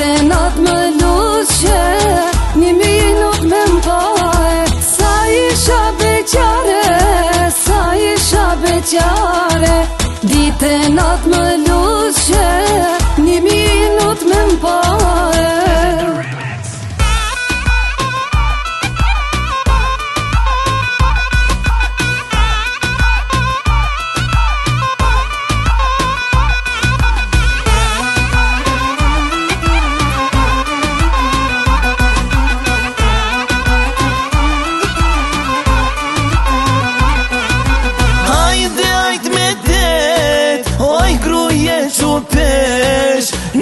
Dite natë më luqe, 1 minut me m'pare. Sa isha beqare, sa isha beqare. Dite natë më luqe, 1 minut me m'pare.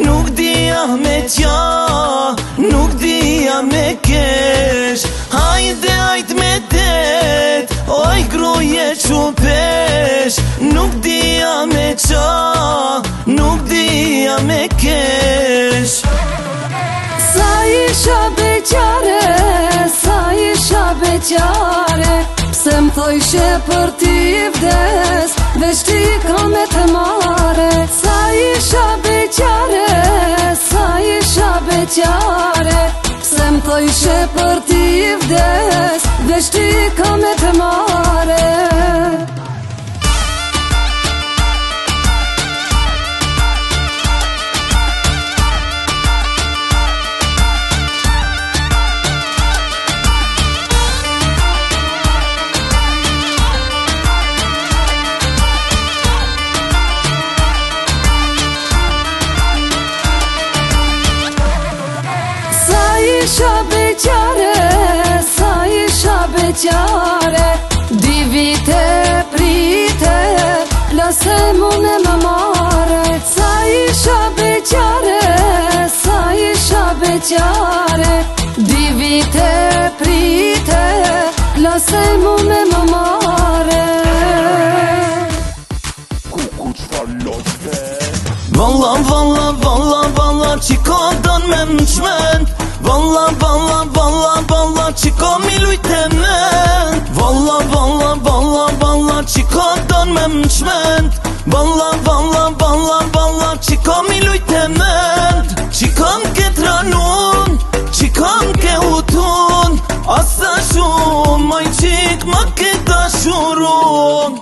Nuk dija me qa, nuk dija me kesh. Hajde ajt me det, oj gruje qupesh. Nuk dija me qa, nuk dija me kesh. Sa isha beqare, sa isha beqare. Pse m'thojshe për t'i vdes, veç ti ka me të mare. Sa isha beqare, sa isha beqare. Pse m'thojshe për t'i vdes, veç ti ka me të mare. Sa isha beqare, sa isha beqare. 2 vite prite, plase mune më mare. Sa isha beqare, sa isha beqare. 2 vite prite, plase mune më mare. Valla, valla, valla, valla, qiko don me m'qment. Valla, valla, valla, valla, qiko mi lujte men. Valla, valla, valla, valla, qiko don me m'qment. Valla, valla, valla, valla, qiko mi lujte men. Qiko m'ke tranun, qiko m'ke utun. Asa shumë, maj qik ma ke dashurun.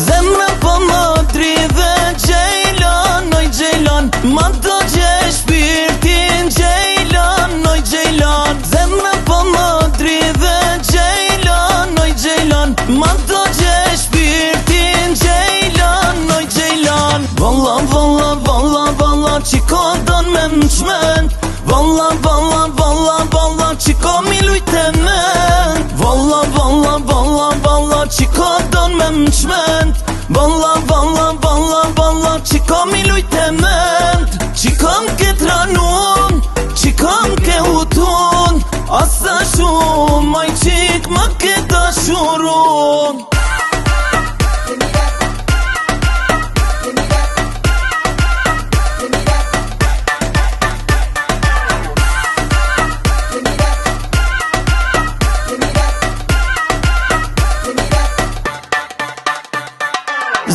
Zemra po më dridhe Gjejlan, oj Gjejlan. Ma do gje shpirtin Gjejlan, oj Gjejlan. Zemra po më dridhe Gjejlan, oj Gjejlan. Ma do gje shpirtin Gjejlan, oj Gjejlan. Valla, valla, valla, valla, qiko don me m'qment. Valla, valla, valla, valla, qiko mi lujte men. Valla, valla, valla, valla, qiko don me m'qment. Valla, valla, valla, valla, qiko mi lujte men. Qiko m'ke tranun, qiko m'ke utun. Asa shumë, maj qik ma ke dashurun.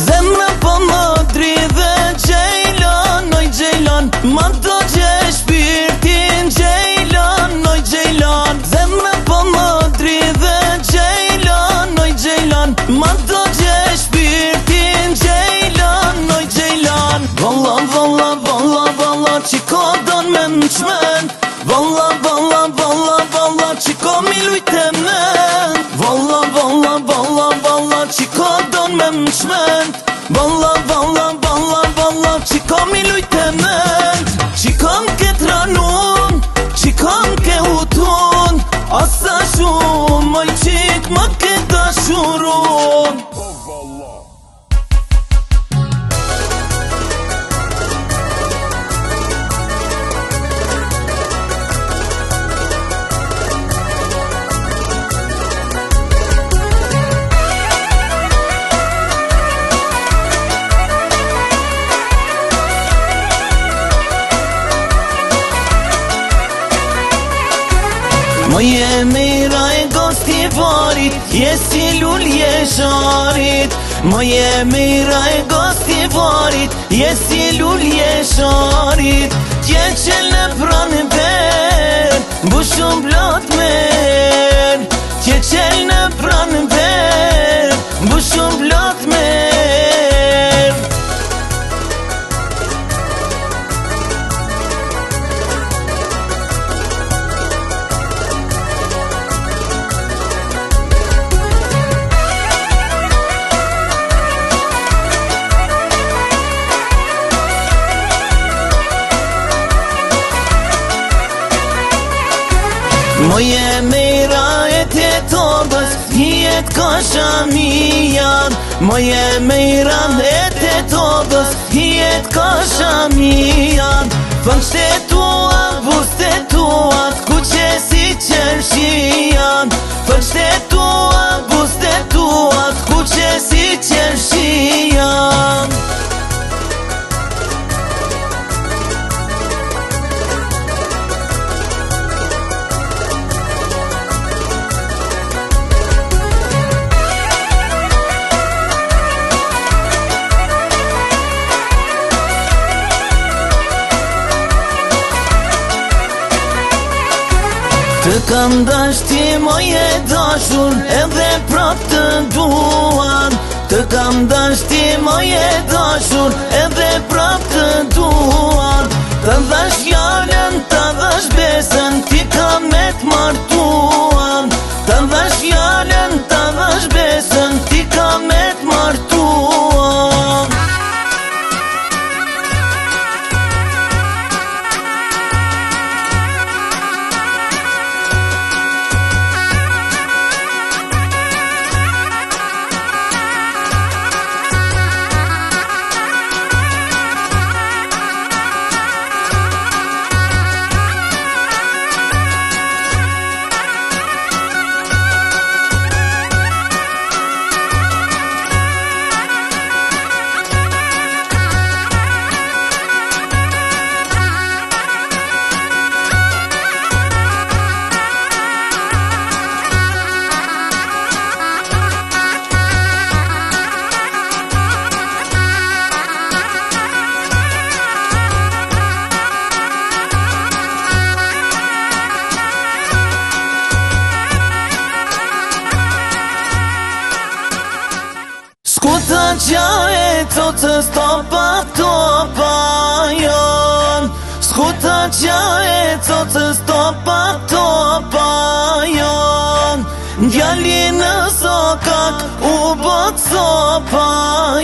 Zemra po më dridhe Gjejlan, oj Gjejlan. Ma do gje shpirtin Gjejlan, oj Gjejlan. Zemra po më dridhe Gjejlan, oj Gjejlan. Moje mira e gostivarit, je si lulje sharit. Moje mira e gostivarit, je si lulje sharit. Tje qel në pranë ver, bushum blot mer. Tje qel në pranë ver, bushum blot mer. Moje mira e të tobës, hijet ka shamijan. Moje mira e të tobës, hijet ka shamijan. Fën shtetua, bustetua, ku që si qershijan. Fën shtetua, bustetua, ku që si qershijan. Të kam dash ti moje dashur, edhe prap të duan. Të kam dash ti moje dashur, edhe prap të duan. Të dhash fjallën, të dhash besën, ti kam me t'martuan. Të dhash fjallën, të dhash besën, ti kam me t'martuan. Skuta qa e cocës topa topa jon. Skuta qa e cocës topa topa jon. Djali në sokak u bot sopa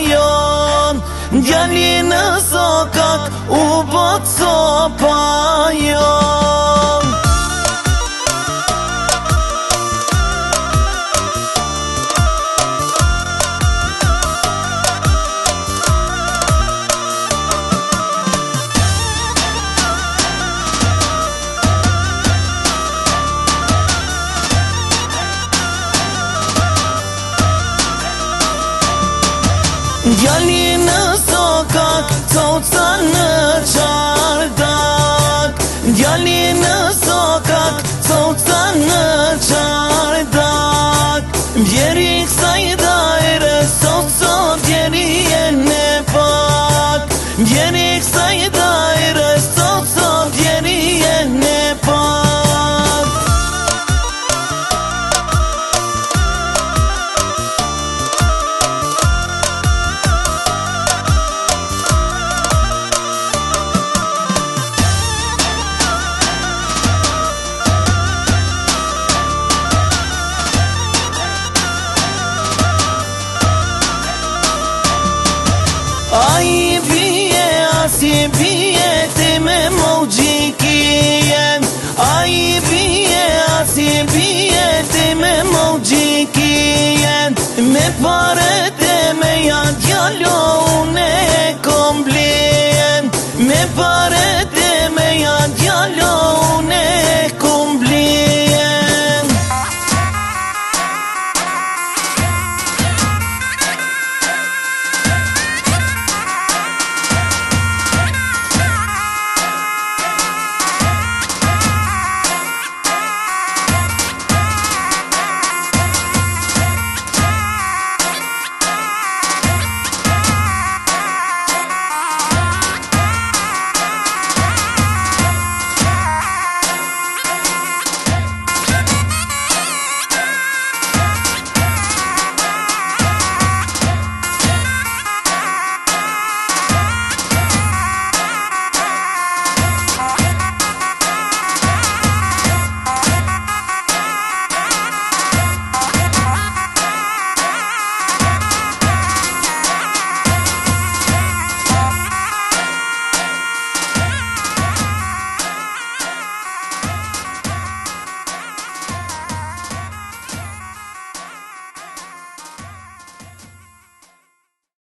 jon. Djali në sokak u bot sopa jon. Djali në sokak, coca në qardak. Djali në sokak, coca në qardak. Bjeri kësaj dajre, soco bjeri e në pak. Bjeri kësaj dajre, soco bjeri e në pak. Ai bie, asi bie, ti me mogjikien. Ai bie, asi bie, ti me mogjikien. Me pare te me ja djalo une